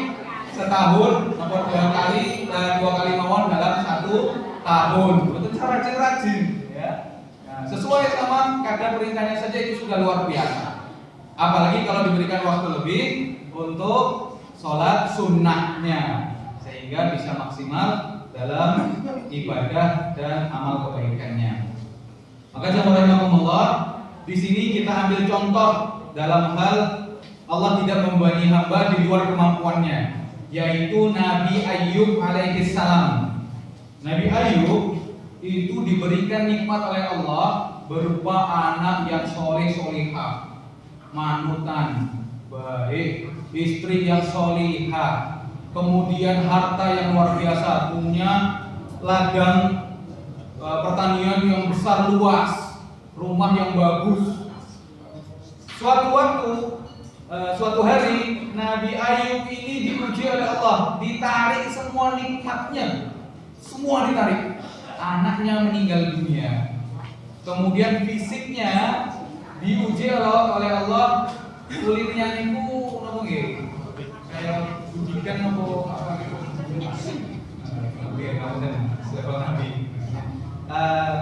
setahun atau 2 kali mawon dalam 1 tahun. Betul rajin-rajin, ya. Nah, sesuai sama kadar perintahnya saja itu sudah luar biasa. Apalagi kalau diberikan waktu lebih untuk sholat sunnahnya, sehingga bisa maksimal dalam ibadah dan amal kebaikannya. Maka jamaah rahimakumullah, di sini kita ambil contoh dalam hal Allah tidak membebani hamba di luar kemampuannya, yaitu Nabi Ayyub alaihissalam. Nabi Ayub itu diberikan nikmat oleh Allah berupa anak yang soleh-solehah, manutan, baik, istri yang solehah, kemudian harta yang luar biasa, punya ladang pertanian yang besar luas, rumah yang bagus. Suatu hari Nabi Ayub ini diuji oleh Allah, ditarik semua nikmatnya, semua ditarik. Anaknya meninggal dunia. Kemudian fisiknya diuji oleh Allah, kulitnya itu apa nggih? Kayak ujikan apa gitu. Oke, kemudian level Nabi.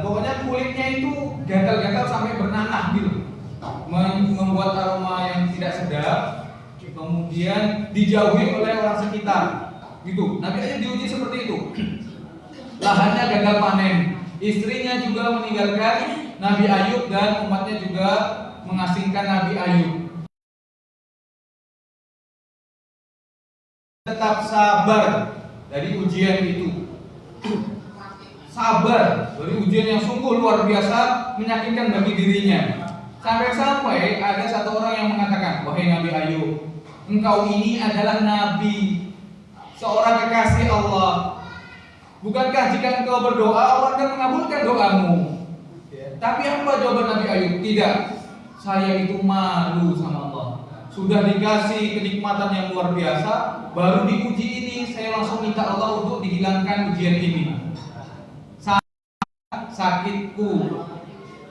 Pokoknya kulitnya itu gatal-gatal sampai bernanah gitu, membuat aroma yang tidak sedap, kemudian dijauhi oleh orang sekitar gitu. Nabi aja diuji seperti itu. Lahannya gagal panen, istrinya juga meninggalkan Nabi Ayub dan umatnya juga mengasingkan Nabi Ayub. Tetap sabar dari ujian itu. Sabar dari ujian yang sungguh luar biasa, menyakitkan bagi dirinya. Sampai-sampai ada satu orang yang mengatakan, "Wahai Nabi Ayub, engkau ini adalah nabi, seorang kekasih Allah. Bukankah jika engkau berdoa, Allah akan mengabulkan doamu?" Tapi apa jawaban Nabi Ayub? Tidak, saya itu malu sama Allah. Sudah dikasih kenikmatan yang luar biasa, baru diuji ini, saya langsung minta Allah untuk dihilangkan ujian ini. Sakitku,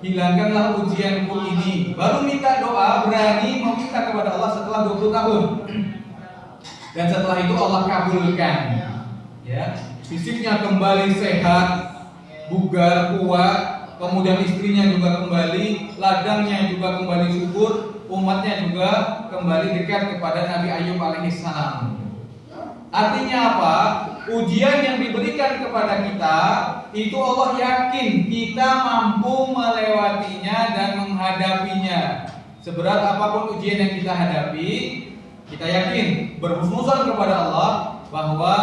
hilangkanlah ujianku ini. Baru minta doa, berani meminta kepada Allah setelah 20 tahun. Dan setelah itu Allah kabulkan. Ya, fisiknya kembali sehat, bugar, kuat, kemudian istrinya juga kembali, ladangnya juga kembali subur, umatnya juga kembali dekat kepada Nabi Ayub alaihissalam. Artinya apa? Ujian yang diberikan kepada kita itu Allah yakin kita mampu melewatinya dan menghadapinya. Seberat apapun ujian yang kita hadapi, kita yakin berhusnuzon kepada Allah bahwa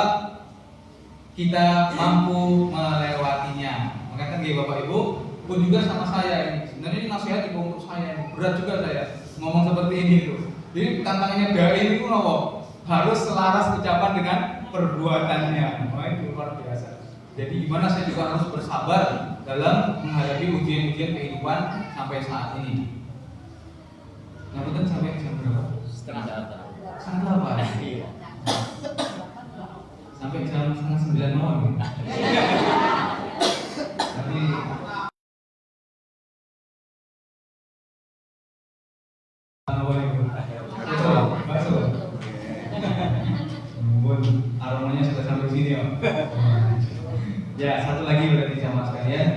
kita mampu melewatinya. Makanya gini Bapak Ibu, pun juga sama saya ini. Sebenarnya ini nasihat juga untuk saya. Berat juga saya ngomong seperti ini tuh. Jadi tantangannya dai itu apa? Harus selaras ucapan dengan perbuatannya. Wah, itu luar biasa. Jadi gimana saya juga harus bersabar dalam menghadapi ujian-ujian kehidupan sampai saat ini. Nah, sampai jam berapa? Setengah 8. Setengah 8. Iya. Sampai jam setengah 9 malam. Tapi aromanya sudah sampai sini ya. Ya, satu lagi berarti jamaah sekalian.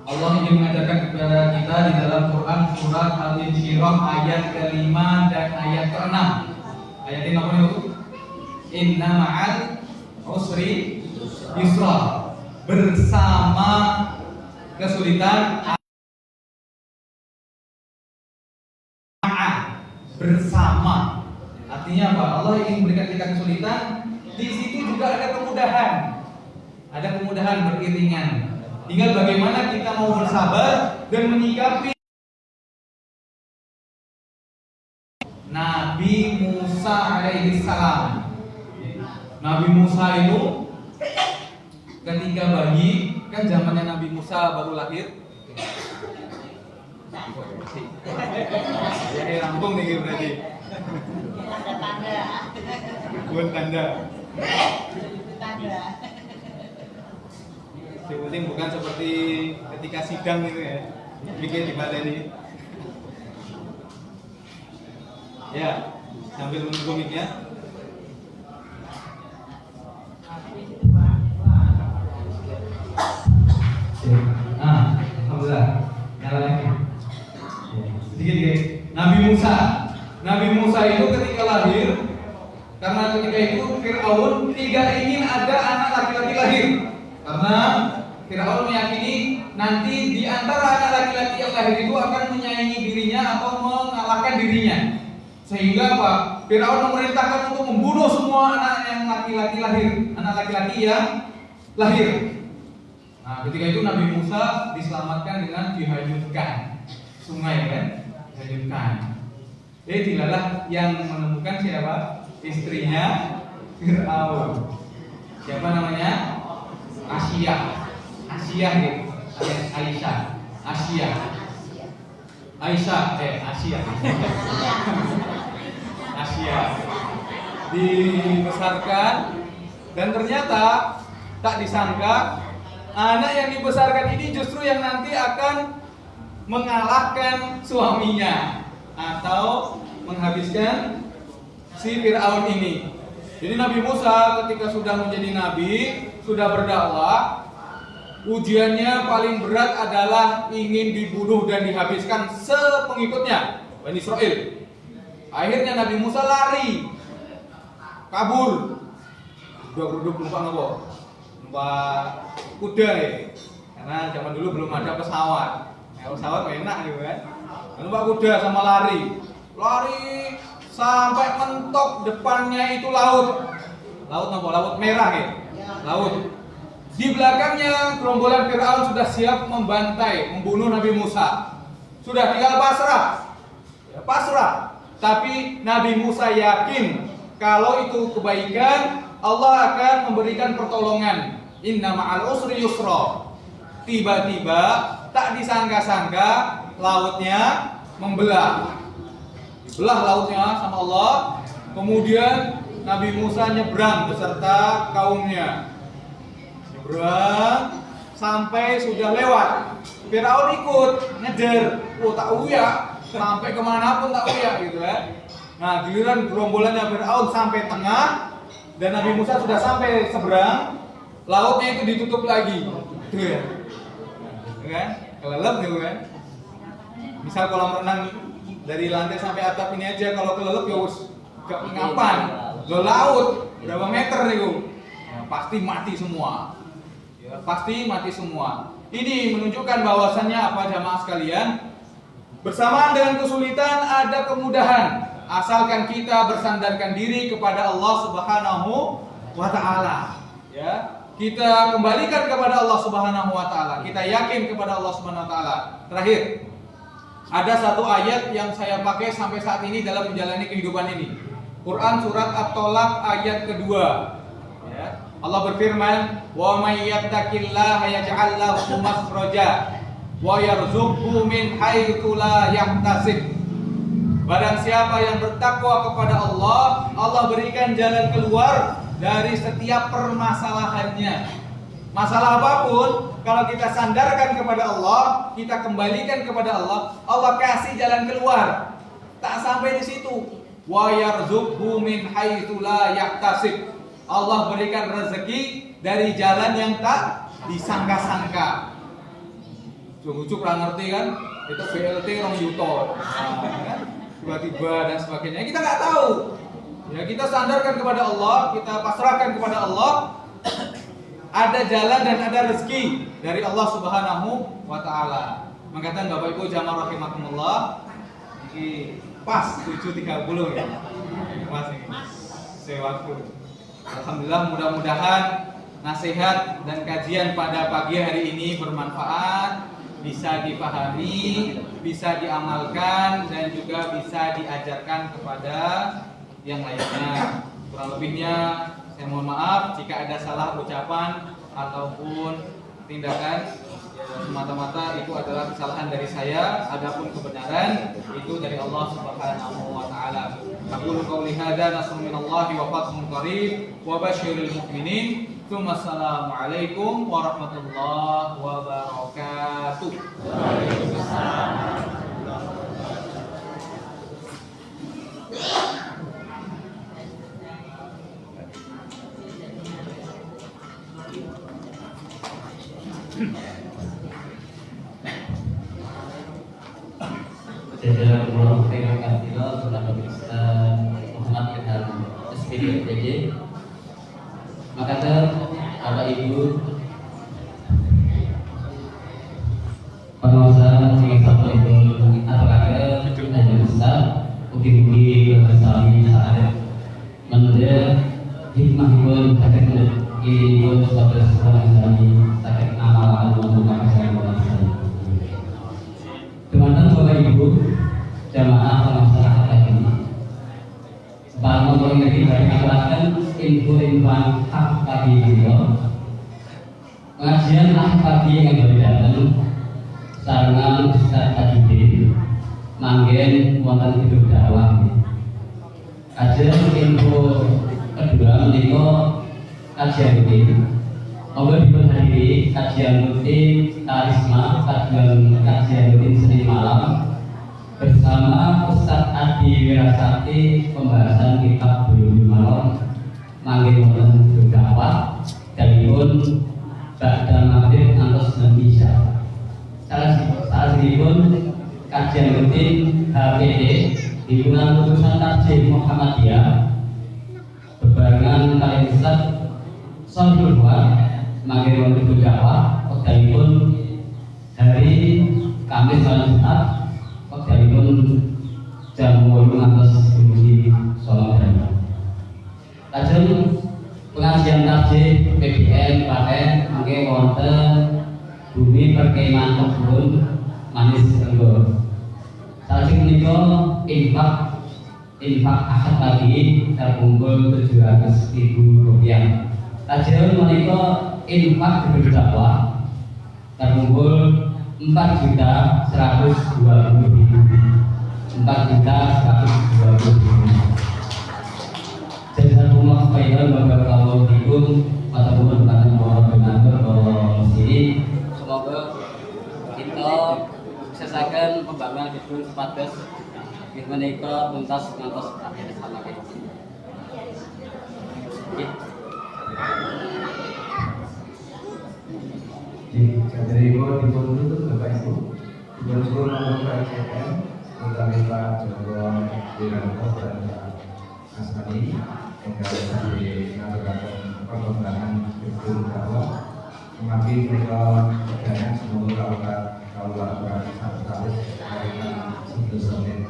Allah ingin mengajarkan kepada kita di dalam Quran surat Al-Insyirah ayat ke-5 dan ayat ke-6. Ayat ini apa itu? Inna ma'al usri yusra. Bersama kesulitan bersama. Artinya apa? Allah ingin memberikan kita kesulitan, di situ juga ada kemudahan. Ada kemudahan beriringan. Tinggal bagaimana kita mau bersabar dan menyikapi. Nabi Musa alaihissalam. Nabi Musa itu ketika bayi, kan zamannya Nabi Musa baru lahir. Ya rampung nih berarti. Tanda-tanda. Buat tanda. Tanda. Yang penting bukan seperti ketika sidang gitu ya, bikin di ini. Ya, sambil menunggu mic-nya. Alhamdulillah, nyala lagi. Sedikit guys. Nabi Musa itu ketika lahir, karena ketika itu Fir'aun tidak ingin ada anak laki-laki lahir, karena Fir'aun meyakini nanti di antara anak laki-laki yang lahir itu akan menyayangi dirinya atau mengalahkan dirinya. Sehingga apa? Fir'aun memerintahkan untuk membunuh semua anak yang laki-laki lahir, anak laki-laki yang lahir. Nah, ketika itu Nabi Musa diselamatkan dengan dihanyutkan sungai kan, dihanyutkan. Jadi dilalah yang menemukan siapa? Istrinya Fir'aun. Siapa namanya? Asia gitu. Aisyah. Asia dibesarkan dan ternyata tak disangka anak yang dibesarkan ini justru yang nanti akan mengalahkan suaminya atau menghabiskan si Fir'aun ini. Jadi Nabi Musa ketika sudah menjadi nabi, sudah berdakwah, ujiannya paling berat adalah ingin dibunuh dan dihabiskan sepengikutnya Bani Israel. Akhirnya Nabi Musa lari, kabur. Duduk numpak kuda ya. Karena zaman dulu belum ada pesawat. Pesawat enak gitu kan. Numpak kuda sama lari sampai mentok depannya itu laut merah ya. Laut. Di belakangnya gerombolan Fir'aun sudah siap membantai, membunuh Nabi Musa. Sudah tinggal pasrah. Tapi Nabi Musa yakin kalau itu kebaikan, Allah akan memberikan pertolongan. Inna ma'al usri yusra. Tiba-tiba tak disangka-sangka lautnya membelah. Dibelah lautnya sama Allah. Kemudian Nabi Musa nyebrang beserta kaumnya. Sampai sudah lewat, Fir'aun ikut ngejar, tak uya, sampai kemanapun tak uya gitu ya. Nah giliran gerombolannya Fir'aun sampai tengah dan Nabi Musa sudah sampai seberang, lautnya itu ditutup lagi, gitu ya, kan? Kelelep gitu kan. Misal kolam renang dari lantai sampai atap ini aja, kalau kelelep ya gak ngapan, lo laut berapa meter nih ya, pasti mati semua. Pasti mati semua. Ini menunjukkan bahwasannya apa jamaah sekalian, bersamaan dengan kesulitan ada kemudahan, asalkan kita bersandarkan diri kepada Allah Subhanahu wa taala. Ya, kita kembalikan kepada Allah Subhanahu wa taala. Kita yakin kepada Allah Subhanahu wa taala. Terakhir, ada satu ayat yang saya pakai sampai saat ini dalam menjalani kehidupan ini. Quran surat At-Tolaq ayat kedua. Ya. Allah berfirman, "Wa may yattaqillaha yaj'al lahu makhraja wa yarzuqhu min haitsu la yahtasib." Barang siapa yang bertakwa kepada Allah, Allah berikan jalan keluar dari setiap permasalahannya. Masalah apapun, kalau kita sandarkan kepada Allah, kita kembalikan kepada Allah, Allah kasih jalan keluar. Tak sampai di situ. Wa yarzuqhu min haitsu la yahtasib. Allah berikan rezeki dari jalan yang tak disangka-sangka. Cukup pernah ngerti kan? Itu BLT rong yuto. Kan? Tiba-tiba dan sebagainya. Kita nggak tahu. Ya kita sandarkan kepada Allah, kita pasrahkan kepada Allah. Ada jalan dan ada rezeki dari Allah Subhanahu wa taala. Mengatakan Bapak Ibu jamaah rahimakumullah, ini pas 7.30 ya. Pas ini. Sewaktu. Alhamdulillah, mudah-mudahan nasihat dan kajian pada pagi hari ini bermanfaat, bisa dipahami, bisa diamalkan, dan juga bisa diajarkan kepada yang lainnya. Kurang lebihnya saya mohon maaf jika ada salah ucapan ataupun tindakan. Semata-mata itu adalah kesalahan dari saya, adapun kebenaran itu dari Allah Subhanahu wa taala. Aqulu qouli hadza nasrun minallahi wa fathun qarib wa basyiril mu'minin. Assalamu alaikum warahmatullahi wabarakatuh. Waalaikumsalam. Jazakumullah khairan katsiran kepada Ustaz Muhammad Ilham SPDJ. Maka Bapak Ibu pengusaha sing satu itu aturaken Ajeng Ustaz ugi-ugi bersami saat menurut hikmahipun saged ini pun sebagai seorang dari sakit amalan untuk makasih teman-teman Bapak Ibu jamaah pemasalah ini Bapak Menteri Negeri berikan info-info hak tadi itu pengajian hak tadi yang berdatang sarangan Ustaz Tajudin manggen wonten hidup dakwah kajian info kedua menika kajian rutin monggo dipun hadiri kajian rutin karisma kajian rutin Senin malam bersama Ustaz Adi Wirasakti pembahasan kitab Bulughul Maram manggen wonten hidup dakwah dalipun ba'da maghrib ngantos jam isya salah pun kajian rutin HPD himpunan putusan takjil Muhammadiyah bebarengan kalian Ustaz Sholihul Fuad manggen wonten hidup dakwah wekdalipun hari Kamis lan Jumat wekdalipun jam 8 ngantos dumugi sholat dan lajeng pengajian takjil PBN Klaten mangke wonten bumi perkemahan kebun manis Tenggo. Salajeng menika infak akad lagi terkumpul 700.000 rupiah. Lajeng menika infak hidup dakwah terkumpul 4.120.000. 4.120.000. Jadi rumah supaya bapak kalau dikun ataupun bukan orang donatur kalau sini semoga kita selesaikan pembangunan gedung sepadas menika tuntas ngantos akhir sama kita. Jadi ibu ditutup Bapak Ibu, ibu suruh melakukan KCM, utami Pak Jogong Wiranto dan Pak Asmani, yang dari melakukan pengembangan gedung dakwah. Kemarin mereka berjalan semoga kalau lakukan satu kaitan sebelum Senin.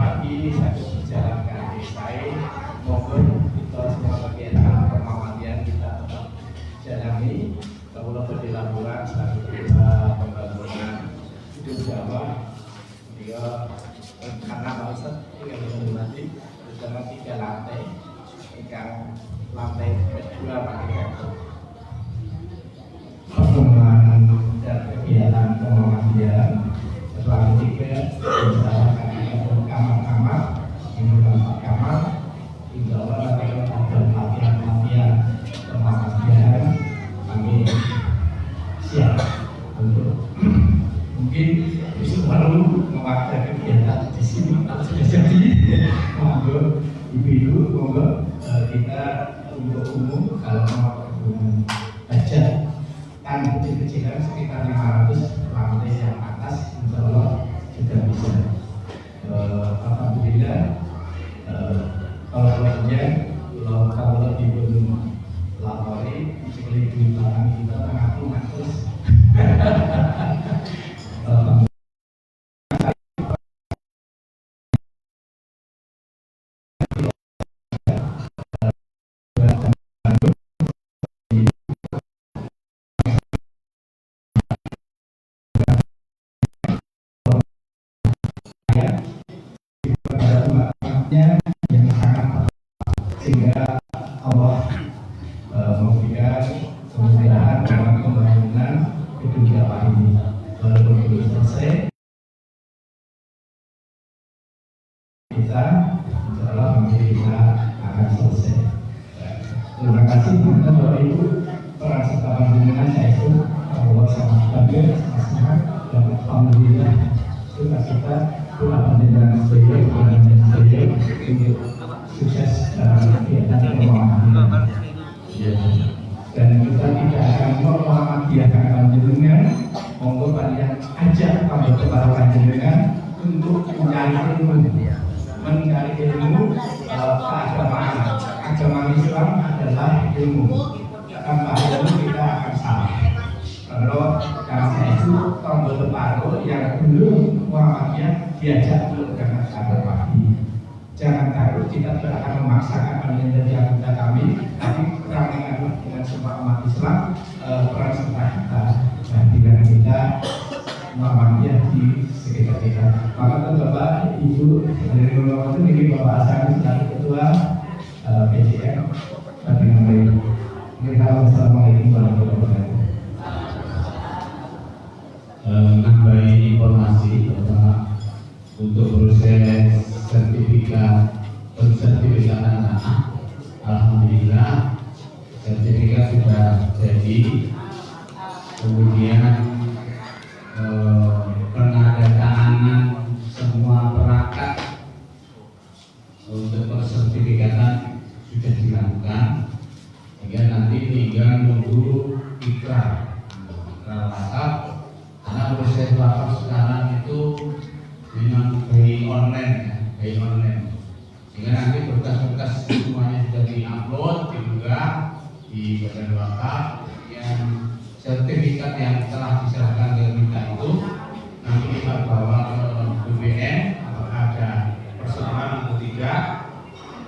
Pagi ini saya menjalankan saya mohon kita semua kegiatan Muhammadiyah kita tetap jalani. Kalau berdilaburan selalu kita pembangunan hidup Jawa dia karena bahasa yang menghormati bersama 3 lantai lantai kedua pakai karton perkembangan dan kegiatan Muhammadiyah setelah tiga misalkan kamar-kamar ini 4 kamar insya Allah ada latihan Muhammadiyah kami siap untuk mungkin besok baru mewakili kegiatan di sini kalau sudah jadi monggo ibu-ibu monggo kita untuk umum kalau mau hubungan aja kan kecil-kecilan sekitar 500 lantai yang atas insya Allah sudah bisa. Alhamdulillah kalau hujan kalau dibun lapori dicuri di belakang kita mengaku terus yang sangat sehingga Allah memberikan kemudahan dalam pembangunan gedung dakwah ini walaupun belum selesai kita insya Allah kita akan selesai. Terima kasih teman-teman Bapak Ibu peran serta panjenengan yaitu Allah sangat bagus dan alhamdulillah kita doa panjenengan beliau untuk sukses dalam kegiatan Muhammadiyah. adalah ilmu. Tanpa ilmu kita akan salah. Kalau karena itu tahun depan yang belum Muhammadiyah diajak untuk berangkat kabar pagi. Jangan takut, kita tidak akan memaksakan menjadi anggota kami, tapi perang dengan semua umat Islam, peran serta kita dengan kita Muhammadiyah di sekitar kita. Maka Bapak, Ibu dari Muhammadiyah itu ini Bapak Hasan selaku Ketua PJM dengan baik. Assalamualaikum warahmatullahi wabarakatuh. Nambahin informasi bahwa untuk proses pensertifikatan tanah, alhamdulillah sertifikat sudah jadi. Kemudian penandatanganan semua perangkat untuk persertifikatan sudah dilakukan, sehingga nanti tinggal menunggu ikrar wakaf. Karena proses wakaf sekarang itu memang by online, sehingga nanti berkas-berkas semuanya sudah diupload, diunggah di badan wakaf. Yang sertifikat yang telah diserahkan ke kita itu nanti kita bawa ke BPN, apakah ada persoalan atau tidak.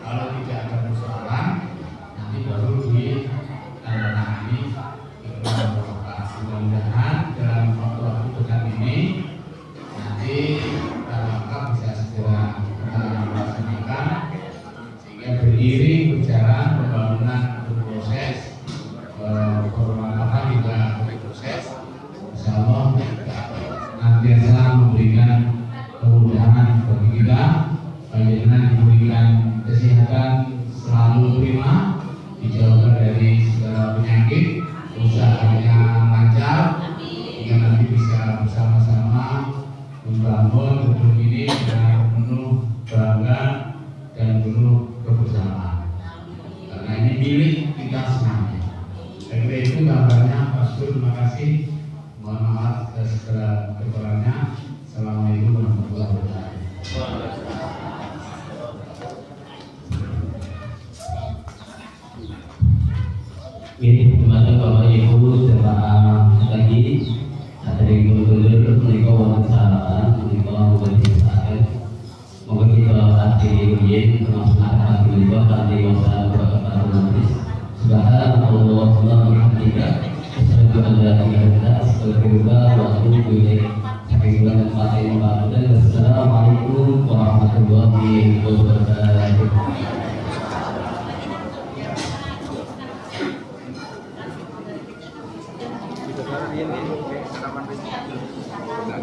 Kalau tidak ada persoalan, nanti baru ditandatangani ikrar wakaf. Mudah-mudahan dalam waktu dekat ini nanti wakaf bisa segera dilaksanakan, sehingga beriring berjalan pembangunan berproses, perwakapan juga berproses. Insya Allah nantiasa memberikan kemudahan bagi kita, bagaimana diberikan kesehatan selalu prima, dijauhkan dari segala penyakit, usahanya lancar, hingga nanti bisa bersama-sama membangun gedung ini dengan penuh bangga dan penuh kebersamaan. Karena ini milik kita semuanya. Saya kira itu gambarnya, Pak Sur. Terima kasih. Mohon maaf segala kekurangannya. Assalamualaikum warahmatullahi wabarakatuh. Terima kasih Bapak Ibu jemaah lagi dari guru-guru menikah wanita sahabat menikah memberi sahabat. Moga kita hati ujian termasuk menikah hati wasalam kepada nanti. Subhanallah walhamdulillah. Asyhadu an la ilaha illallah astagfirullah wa atubu ilaih. Saking dan Assalamualaikum warahmatullahi wabarakatuh. Ini